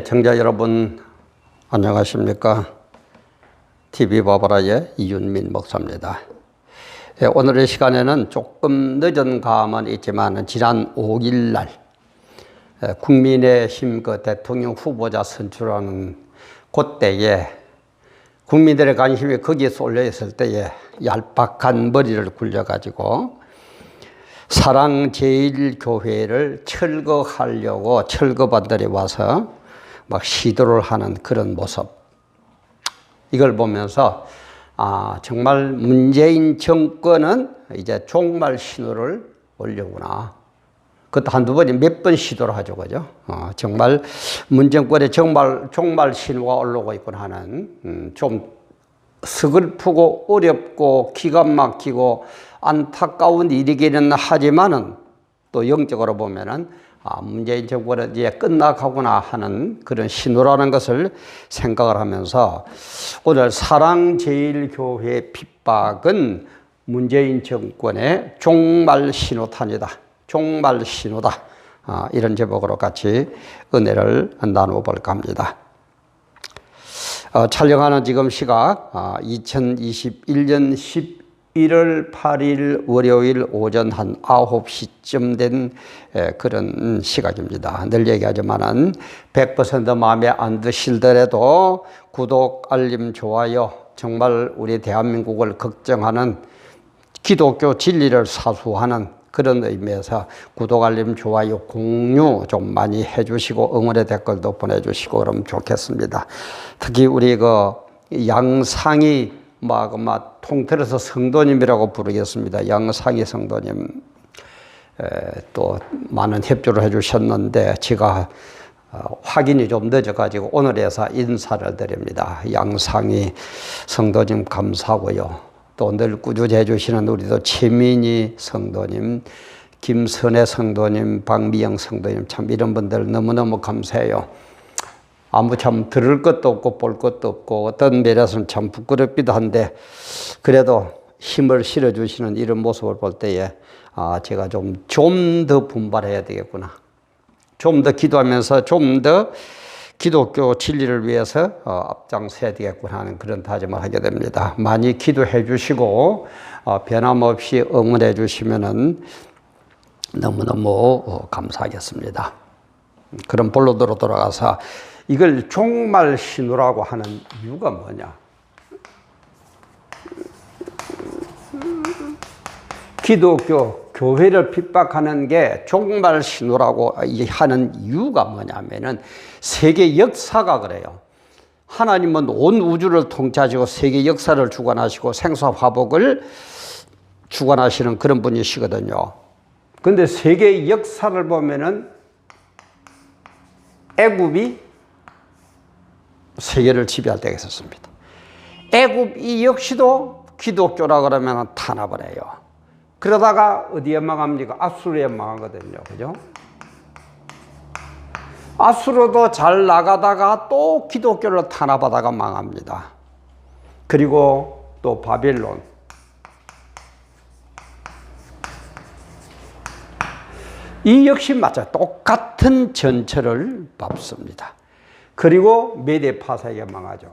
청자 여러분 안녕하십니까? TV 바바라의 이윤민 목사입니다. 오늘의 시간에는 조금 늦은 감은 있지만 지난 5일 날 국민의힘 대통령 후보자 선출하는 그때에 국민들의 관심이 거기에 쏠려 있을 때에 얄팍한 머리를 굴려가지고 사랑제일교회를 철거하려고 철거반들이 와서 막 시도를 하는 그런 모습, 이걸 보면서 정말 문재인 정권은 이제 종말 신호를 올려구나. 그것도 한두 번이 몇 번 시도를 하죠, 그죠? 정말 문정권의 종말 신호가 올라오고 있구나 하는 좀 서글프고 어렵고 기가 막히고 안타까운 일이기는 하지만은 또 영적으로 보면은 문재인 정권은 이제 끝나가구나 하는 그런 신호라는 것을 생각을 하면서 오늘 사랑제일교회 핍박은 문재인 정권의 종말 신호탄이다. 종말 신호다. 이런 제목으로 같이 은혜를 나누어 볼까 합니다. 촬영하는 지금 시각 2021년 11월 8일 월요일 오전 한 9시쯤 된 그런 시각입니다. 늘 얘기하지만은 100% 마음에 안 드실더라도 구독, 알림, 좋아요, 정말 우리 대한민국을 걱정하는 기독교 진리를 사수하는 그런 의미에서 구독, 알림, 좋아요, 공유 좀 많이 해주시고 응원의 댓글도 보내주시고 그러면 좋겠습니다. 특히 우리 양상이 통틀어서 성도님이라고 부르겠습니다. 양상희 성도님 또 많은 협조를 해주셨는데 제가 확인이 좀 늦어가지고 오늘에서 인사를 드립니다. 양상희 성도님 감사하고요. 또 늘 꾸준히 해주시는 우리도 최민희 성도님, 김선혜 성도님, 박미영 성도님 참 이런 분들 너무너무 감사해요. 아무 참 들을 것도 없고 볼 것도 없고 어떤 면에서는 참 부끄럽기도 한데 그래도 힘을 실어주시는 이런 모습을 볼 때에 제가 좀 더 분발해야 되겠구나. 좀 더 기도하면서 좀 더 기독교 진리를 위해서 앞장서야 되겠구나 하는 그런 다짐을 하게 됩니다. 많이 기도해 주시고 변함없이 응원해 주시면은 너무너무 감사하겠습니다. 그럼 본론으로 돌아가서 이걸 종말 신호라고 하는 이유가 뭐냐? 기독교 교회를 핍박하는 게 종말 신호라고 하는 이유가 뭐냐면은 세계 역사가 그래요. 하나님은 온 우주를 통치하시고 세계 역사를 주관하시고 생사 화복을 주관하시는 그런 분이시거든요. 근데 세계 역사를 보면은 애굽이 세계를 지배할 때가 있었습니다. 애굽 이 역시도 기독교라 그러면 탄압을 해요. 그러다가 어디에 망합니까? 아수르에 망하거든요. 그죠? 아수르도 잘 나가다가 또 기독교를 탄압하다가 망합니다. 그리고 또 바빌론. 이 역시 맞아요. 똑같은 전철을 밟습니다. 그리고 메데 파사에게 망하죠.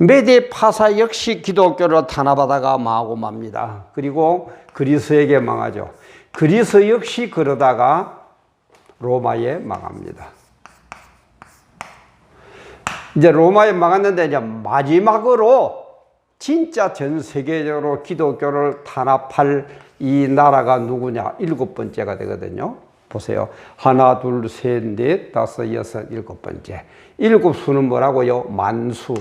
메데 파사 역시 기독교를 탄압하다가 망하고 맙니다. 그리고 그리스에게 망하죠. 그리스 역시 그러다가 로마에 망합니다. 이제 로마에 망했는데 이제 마지막으로 진짜 전 세계적으로 기독교를 탄압할 이 나라가 누구냐? 7번째가 되거든요. 보세요. 하나, 둘, 셋, 넷, 다섯, 여섯, 7번째. 7수는 뭐라고요? 만수.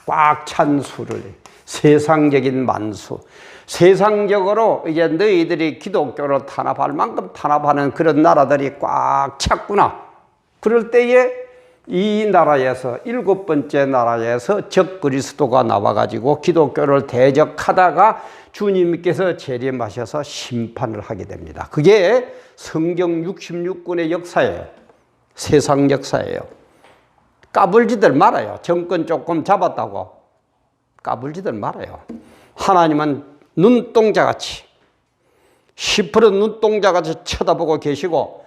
꽉 찬 수를. 세상적인 만수. 세상적으로 이제 너희들이 기독교를 탄압할 만큼 탄압하는 그런 나라들이 꽉 찼구나. 그럴 때에 이 나라에서 7번째 나라에서 적 그리스도가 나와가지고 기독교를 대적하다가 주님께서 재림하셔서 심판을 하게 됩니다. 그게 성경 66권의 역사예요. 세상 역사예요. 까불지들 말아요. 정권 조금 잡았다고 까불지들 말아요. 하나님은 눈동자같이 10% 눈동자같이 쳐다보고 계시고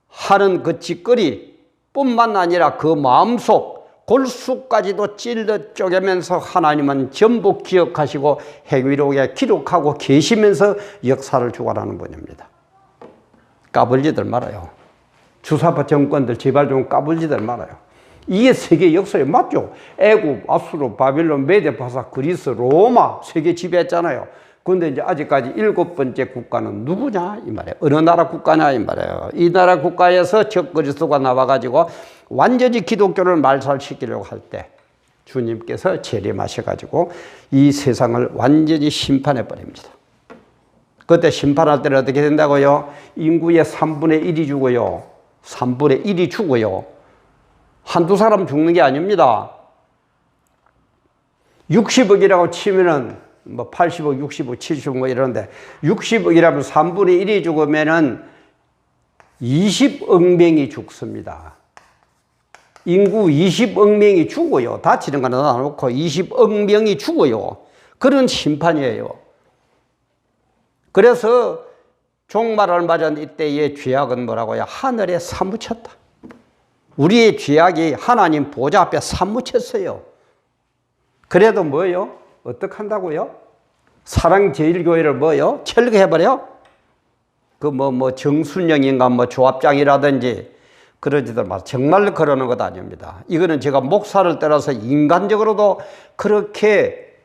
하는 그 짓거리 뿐만 아니라 그 마음속 골수까지도 찔러 쪼개면서 하나님은 전부 기억하시고 행위록에 기록하고 계시면서 역사를 주관하는 분입니다. 까불지들 말아요. 주사파 정권들 제발 좀 까불지들 말아요. 이게 세계 역사에 맞죠? 애굽, 아수르, 바빌론, 메데, 바사, 그리스, 로마 세계 지배했잖아요. 그런데 이제 아직까지 7번째 국가는 누구냐 이 말이에요. 어느 나라 국가냐 이 말이에요. 이 나라 국가에서 적 그리스도가 나와가지고 완전히 기독교를 말살시키려고 할 때 주님께서 재림하셔가지고 이 세상을 완전히 심판해 버립니다. 그때 심판할 때는 어떻게 된다고요? 인구의 3분의 1이 죽어요. 3분의 1이 죽어요. 한두 사람 죽는 게 아닙니다. 60억이라고 치면은 뭐 80억, 60억, 70억 뭐 이러는데 60억이라면 3분의 1이 죽으면은 20억 명이 죽습니다. 인구 20억 명이 죽어요. 다치는 거는 놔놓고 20억 명이 죽어요. 그런 심판이에요. 그래서 종말을 맞은 이때의 죄악은 뭐라고요? 하늘에 사무쳤다. 우리의 죄악이 하나님 보좌 앞에 사무쳤어요. 그래도 뭐예요? 어떡한다고요? 사랑제일교회를 뭐예요? 철거해버려? 정순영인가 조합장이라든지 그러지들 마세요. 정말 그러는 것 아닙니다. 이거는 제가 목사를 따라서 인간적으로도 그렇게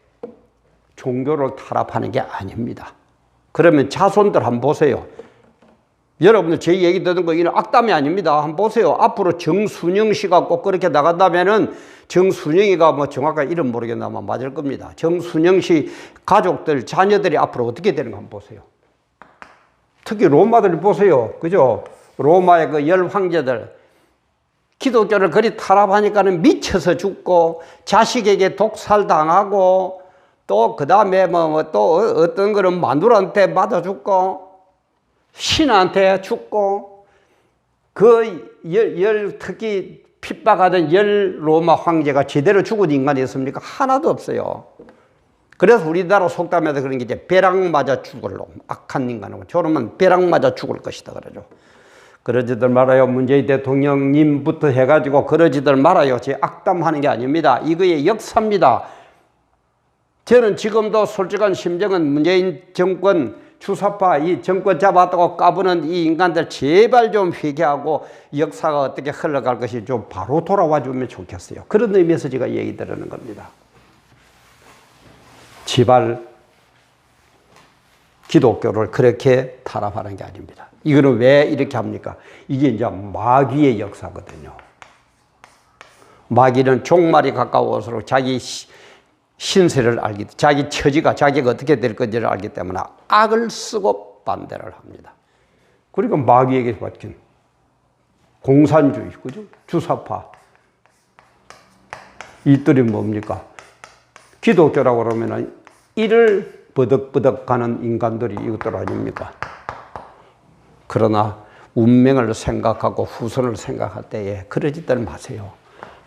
종교를 타락하는 게 아닙니다. 그러면 자손들 한번 보세요. 여러분들 제 얘기 듣는 거 이는 악담이 아닙니다. 한번 보세요. 앞으로 정순영 씨가 꼭 그렇게 나간다면은 정순영이가 뭐 정확한 이름 모르겠나만 맞을 겁니다. 정순영 씨 가족들, 자녀들이 앞으로 어떻게 되는가 한번 보세요. 특히 로마들 보세요. 그죠? 로마의 그 10황제들. 기독교를 그리 타락하니까는 미쳐서 죽고, 자식에게 독살당하고, 또 그 다음에 또 어떤 거는 마누라한테 맞아 죽고, 신한테 죽고, 특히 핍박하던 10 로마 황제가 제대로 죽은 인간이 있습니까? 하나도 없어요. 그래서 우리나라 속담에도 그런 게 이제 벼락 맞아 죽을 놈, 악한 인간은 저러면 벼락 맞아 죽을 것이다 그러죠. 그러지들 말아요. 문재인 대통령님부터 해가지고 그러지들 말아요. 제 악담하는 게 아닙니다. 이거의 역사입니다. 저는 지금도 솔직한 심정은 문재인 정권 주사파 이 정권 잡았다고 까부는 이 인간들 제발 좀 회개하고 역사가 어떻게 흘러갈 것이 좀 바로 돌아와 주면 좋겠어요. 그런 의미에서 제가 얘기 드리는 겁니다. 제발 기독교를 그렇게 타락하는 게 아닙니다. 이거는 왜 이렇게 합니까? 이게 이제 마귀의 역사거든요. 마귀는 종말이 가까워서 자기 신세를 알기, 자기 처지가, 자기가 어떻게 될 건지를 알기 때문에 악을 쓰고 반대를 합니다. 그리고 마귀에게 맡긴 공산주의, 그죠? 주사파. 이들이 뭡니까? 기독교라고 그러면은 이를 버덕버덕 가는 인간들이 이것들 아닙니까? 그러나 운명을 생각하고 후손을 생각할 때에 그러지들 마세요.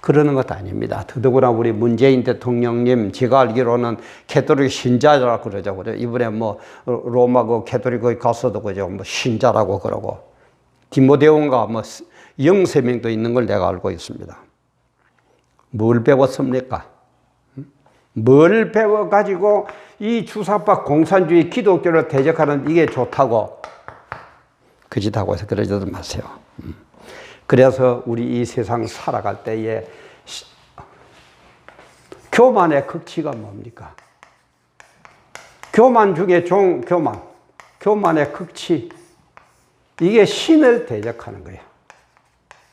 그러는 것 아닙니다. 더더구나 우리 문재인 대통령님, 제가 알기로는 캐토릭 신자라고 그러죠. 이번에 로마 그 캐토릭 가서도 그죠. 신자라고 그러고. 디모데온가 영세명도 있는 걸 내가 알고 있습니다. 뭘 배웠습니까? 뭘 배워가지고 이 주사파 공산주의 기독교를 대적하는 이게 좋다고 그 짓하고 해서 그러지도 마세요. 그래서 우리 이 세상 살아갈 때에 교만의 극치가 뭡니까? 교만 중에 교만. 교만의 극치. 이게 신을 대적하는 거예요.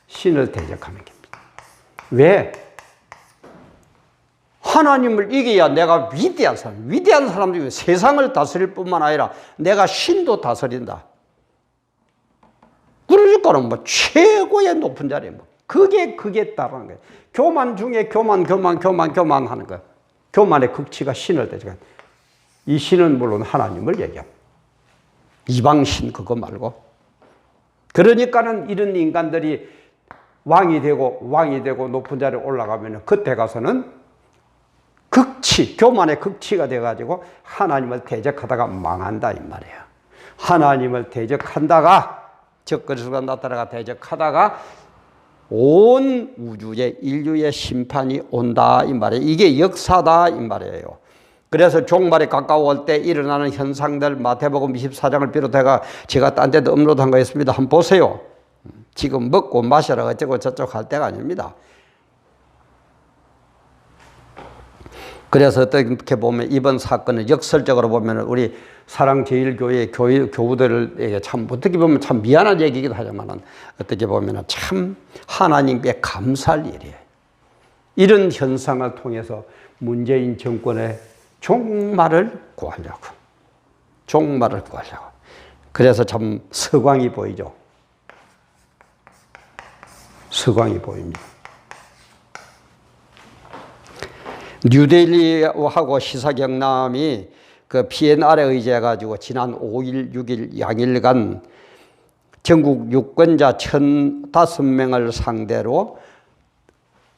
신을 대적하는 겁니다. 왜? 하나님을 이겨야 내가 위대한 사람, 위대한 사람 중에 세상을 다스릴 뿐만 아니라 내가 신도 다스린다. 그러니까는 최고의 높은 자리에 그게 따르는 거예요. 교만 중에 교만 하는 거예요. 교만의 극치가 신을 대적하는. 이 신은 물론 하나님을 얘기합니다. 이방신 그거 말고. 그러니까는 이런 인간들이 왕이 되고 높은 자리에 올라가면 그때 가서는 극치, 교만의 극치가 돼가지고 하나님을 대적하다가 망한다 이 말이에요. 하나님을 대적한다가 적그리스도가 나타나가 대적하다가 온 우주의 인류의 심판이 온다 이 말이에요. 이게 역사다 이 말이에요. 그래서 종말이 가까워올 때 일어나는 현상들 마태복음 24장을 비롯해가 제가 딴 데도 업로드한 거 있습니다. 한번 보세요. 지금 먹고 마셔라 어쩌고 저쩌고 할 때가 아닙니다. 그래서 어떻게 보면 이번 사건은 역설적으로 보면 우리 사랑제일교회 교우들에게 참 어떻게 보면 참 미안한 얘기이기도 하지만 어떻게 보면 참 하나님께 감사할 일이에요. 이런 현상을 통해서 문재인 정권의 종말을 구하려고. 종말을 구하려고. 그래서 참 서광이 보이죠. 서광이 보입니다. 뉴델리하고 시사경남이 그 PNR에 의지해가지고 지난 5일, 6일 양일간 전국 유권자 1,005명을 상대로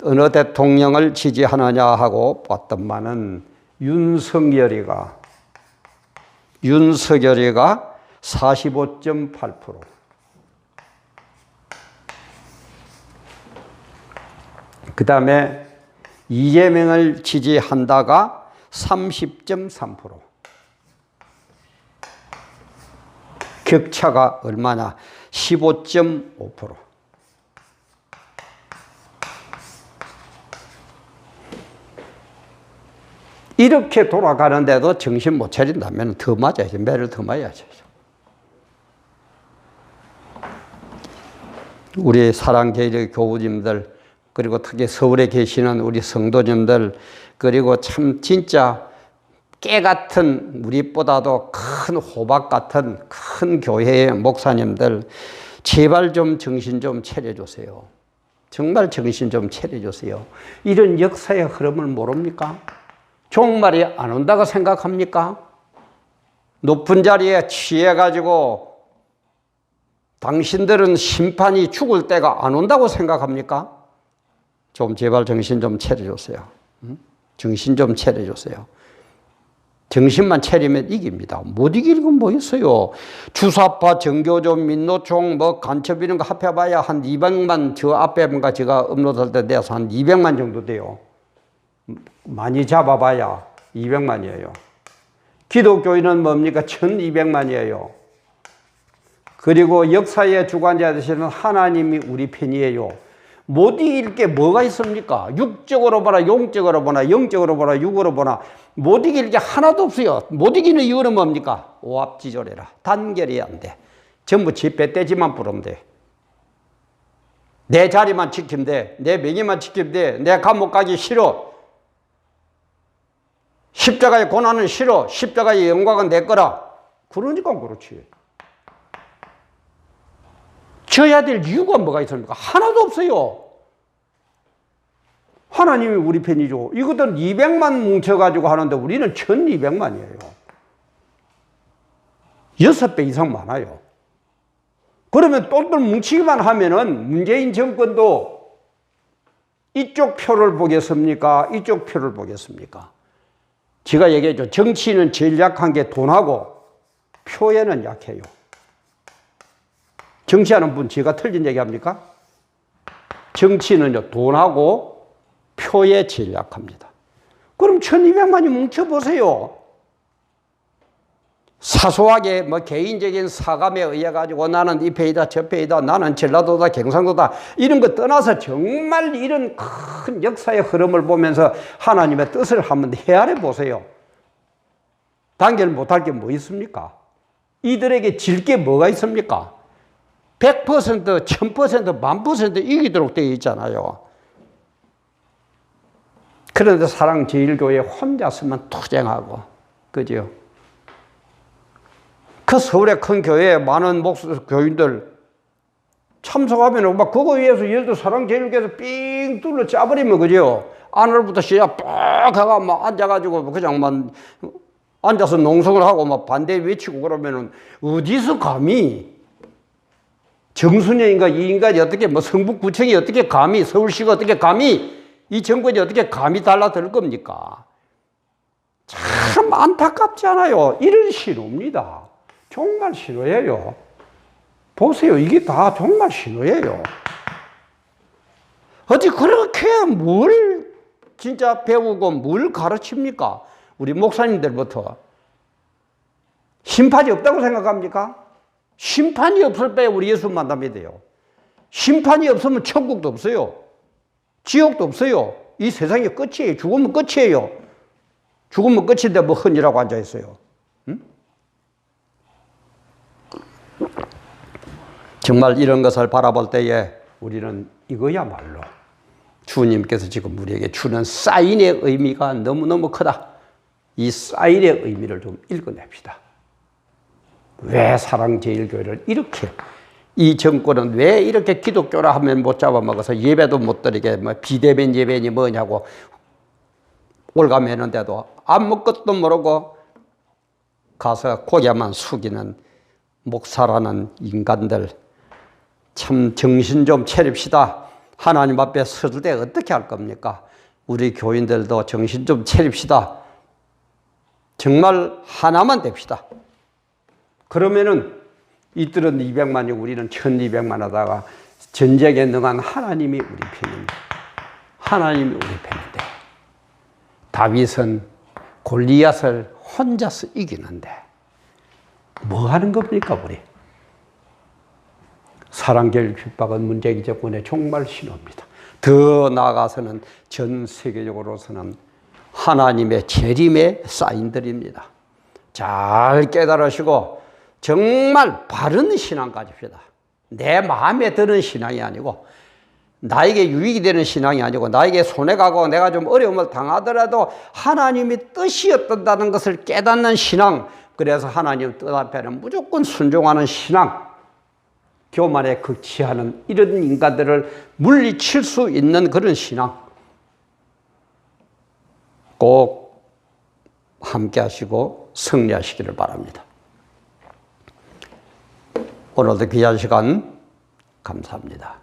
어느 대통령을 지지하느냐 하고 봤더만은 윤석열이가 45.8%. 그 다음에 이재명을 지지한다가 30.3%. 격차가 얼마나? 15.5%. 이렇게 돌아가는데도 정신 못 차린다면 더 맞아야죠. 매를 더 맞아야죠. 우리 사랑제일 교우님들 그리고 특히 서울에 계시는 우리 성도님들 그리고 참 진짜 깨 같은 우리보다도 큰 호박 같은 큰 교회의 목사님들 제발 좀 정신 좀 차려주세요. 정말 정신 좀 차려주세요. 이런 역사의 흐름을 모릅니까? 종말이 안 온다고 생각합니까? 높은 자리에 취해가지고 당신들은 심판이 죽을 때가 안 온다고 생각합니까? 좀 제발 정신 좀 차려주세요. 정신 좀 차려주세요. 정신만 차리면 이깁니다. 못 이길 건 뭐 있어요? 주사파, 정교조, 민노총, 뭐 간첩 이런 거 합해봐야 한 200만, 저 앞에 뭔가 제가 업로드할 때 내서 한 200만 정도 돼요. 많이 잡아봐야 200만이에요. 기독교인은 뭡니까? 1200만이에요. 그리고 역사의 주관자 되시는 하나님이 우리 편이에요. 못 이길 게 뭐가 있습니까? 육적으로 보나 용적으로 보나 영적으로 보나 육으로 보나 못 이길 게 하나도 없어요. 못 이기는 이유는 뭡니까? 오합지졸해라. 단결이 안 돼. 전부 지 배떼지만 부르면 돼. 내 자리만 지키면 돼. 내 명예만 지키면 돼. 내 감옥 가기 싫어. 십자가의 고난은 싫어. 십자가의 영광은 내 거라. 그러니까 그렇지. 져야 될 이유가 뭐가 있습니까? 하나도 없어요. 하나님이 우리 편이죠. 이것들은 200만 뭉쳐가지고 하는데 우리는 1200만이에요. 6배 이상 많아요. 그러면 똘똘 뭉치기만 하면은 문재인 정권도 이쪽 표를 보겠습니까? 이쪽 표를 보겠습니까? 제가 얘기했죠. 정치는 제일 약한 게 돈하고 표에는 약해요. 정치하는 분 제가 틀린 얘기합니까? 정치는요 돈하고 표에 제일 약합니다. 그럼 1200만이 뭉쳐보세요. 사소하게 뭐 개인적인 사감에 의해 가지고 나는 이 패이다 저 패이다 나는 전라도다 경상도다 이런 거 떠나서 정말 이런 큰 역사의 흐름을 보면서 하나님의 뜻을 한번 헤아려 보세요. 단결 못할 게 뭐 있습니까? 이들에게 질 게 뭐가 있습니까? 100%, 1000%, 10,000% 이기도록 되어 있잖아요. 그런데 사랑제일교회 혼자서만 투쟁하고, 그죠? 그 서울의 큰 교회에 많은 교인들 참석하면 막 그거 위해서 예를 들어 사랑제일교회에서 삥 뚫려 짜버리면, 그죠? 안으로부터 시작 빡 하고 막 앉아가지고 그냥 막 앉아서 농성을 하고 막 반대 외치고 그러면은 어디서 감히 정순여인가 이 인간이 어떻게 뭐 성북구청이 어떻게 감히 서울시가 어떻게 감히 이 정권이 어떻게 감히 달라들 겁니까? 참 안타깝지 않아요? 이런 신호입니다. 정말 신호예요. 보세요. 이게 다 정말 신호예요. 어디 그렇게 뭘 진짜 배우고 뭘 가르칩니까? 우리 목사님들부터. 심판이 없다고 생각합니까? 심판이 없을 때 우리 예수 만나면 돼요. 심판이 없으면 천국도 없어요. 지옥도 없어요. 이 세상이 끝이에요. 죽으면 끝이에요. 죽으면 끝인데 뭐 헌이라고 앉아있어요. 응? 정말 이런 것을 바라볼 때에 우리는 이거야말로 주님께서 지금 우리에게 주는 사인의 의미가 너무너무 크다. 이 사인의 의미를 좀 읽어냅시다. 왜 사랑제일교회를 이렇게, 이 정권은 왜 이렇게 기독교라 하면 못 잡아먹어서 예배도 못 드리게 뭐 비대면 예배니 뭐냐고 올가매는데도 아무것도 모르고 가서 고개만 숙이는 목사라는 인간들, 참 정신 좀 차립시다. 하나님 앞에 설 때 어떻게 할 겁니까? 우리 교인들도 정신 좀 차립시다. 정말 하나만 됩시다. 그러면은 이들은 200만이고 우리는 1200만 하다가 전쟁에 능한 하나님이 우리 편입니다. 하나님이 우리 편인데 다윗은 골리앗을 혼자서 이기는데 뭐 하는 겁니까 우리? 사랑제일 핍박은 문재인 정권의 정말 신호입니다. 더 나아가서는 전 세계적으로서는 하나님의 재림의 사인들입니다. 잘 깨달으시고 정말 바른 신앙 가집시다. 내 마음에 드는 신앙이 아니고 나에게 유익이 되는 신앙이 아니고 나에게 손해가고 내가 좀 어려움을 당하더라도 하나님이 뜻이었다는 것을 깨닫는 신앙, 그래서 하나님 뜻 앞에는 무조건 순종하는 신앙, 교만에 극치하는 이런 인간들을 물리칠 수 있는 그런 신앙 꼭 함께 하시고 승리하시기를 바랍니다. 오늘도 귀한 시간 감사합니다.